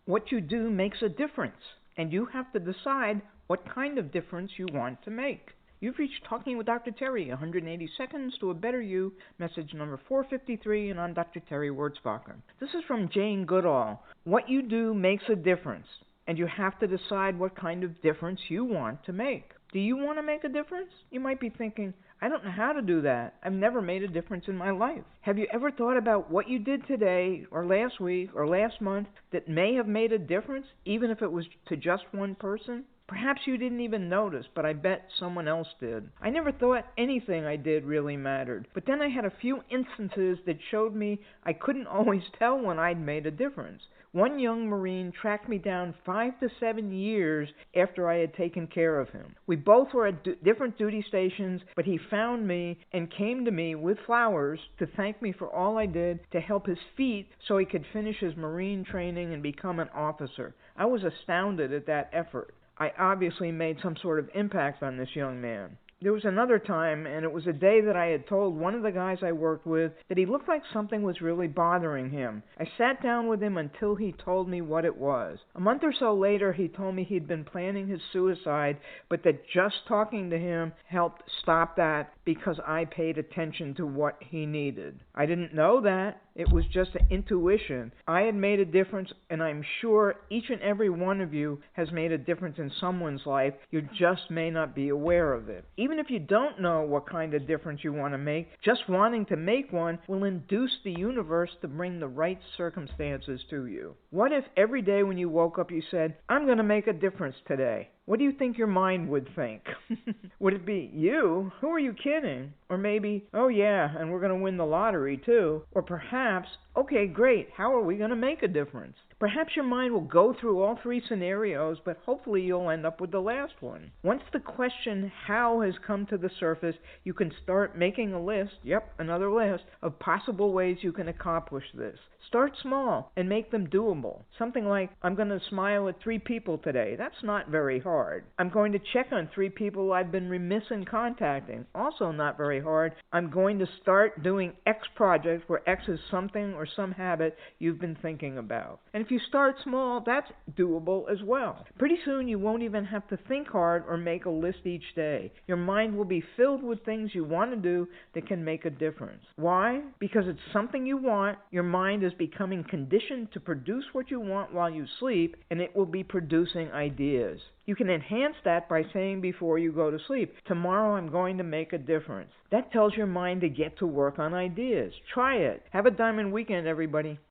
What you do makes a difference, and you have to decide what kind of difference you want to make. You've reached Talking with Dr. Terry, 180 Seconds to a Better You, message number 453, and I'm Dr. Terry Wurzbacher. This is from Jane Goodall. What you do makes a difference, and you have to decide what kind of difference you want to make. Do you want to make a difference? You might be thinking, I don't know how to do that. I've never made a difference in my life. Have you ever thought about what you did today or last week or last month that may have made a difference, even if it was to just one person? Perhaps you didn't even notice, but I bet someone else did. I never thought anything I did really mattered, but then I had a few instances that showed me I couldn't always tell when I'd made a difference. One young Marine tracked me down 5 to 7 years after I had taken care of him. We both were at different duty stations, but he found me and came to me with flowers to thank me for all I did to help his feet so he could finish his Marine training and become an officer. I was astounded at that effort. I obviously made some sort of impact on this young man. There was another time, and it was a day that I had told one of the guys I worked with that he looked like something was really bothering him. I sat down with him until he told me what it was. A month or so later, he told me he'd been planning his suicide, but that just talking to him helped stop that because I paid attention to what he needed. I didn't know that. It was just an intuition. I had made a difference, and I'm sure each and every one of you has made a difference in someone's life. You just may not be aware of it. Even if you don't know what kind of difference you want to make, just wanting to make one will induce the universe to bring the right circumstances to you. What if every day when you woke up you said, I'm going to make a difference today? What do you think your mind would think? Would it be, you? Who are you kidding? Or maybe, oh yeah, and we're going to win the lottery too. Or perhaps, okay, great, how are we going to make a difference? Perhaps your mind will go through all three scenarios, but hopefully you'll end up with the last one. Once the question how has come to the surface, you can start making a list, another list, of possible ways you can accomplish this. Start small and make them doable. Something like, I'm going to smile at 3 people today. That's not very hard. I'm going to check on 3 people I've been remiss in contacting. Also not very hard. I'm going to start doing X project where X is something or some habit you've been thinking about. And if you start small, that's doable as well. Pretty soon you won't even have to think hard or make a list each day. Your mind will be filled with things you want to do that can make a difference. Why? Because it's something you want. Your mind is becoming conditioned to produce what you want while you sleep, and it will be producing ideas. You can enhance that by saying before you go to sleep, tomorrow I'm going to make a difference. That tells your mind to get to work on ideas. Try it. Have a diamond weekend, everybody.